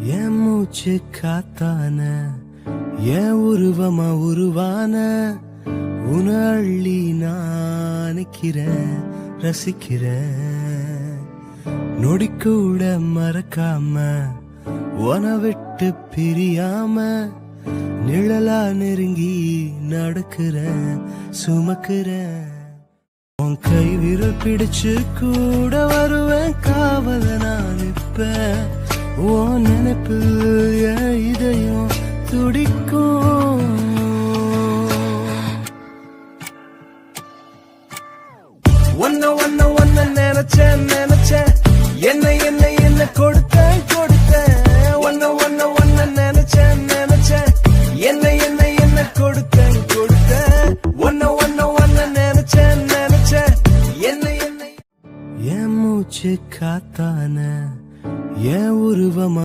என் மூச்சு காத்தான என் உருவமா உருவான உன அள்ளி நிக்கிறேன் ரசிக்கிறேன் நொடிக்கூட மறக்காம உன விட்டு பிரியாம நிழலா நெருங்கி நடக்கிறேன் சுமக்கிறேன் உன் கை விரல் பிடிச்சு கூட வருவேன் காவல நான் இப்ப உன் நினைப்பில் இதயம் துடிக்கும்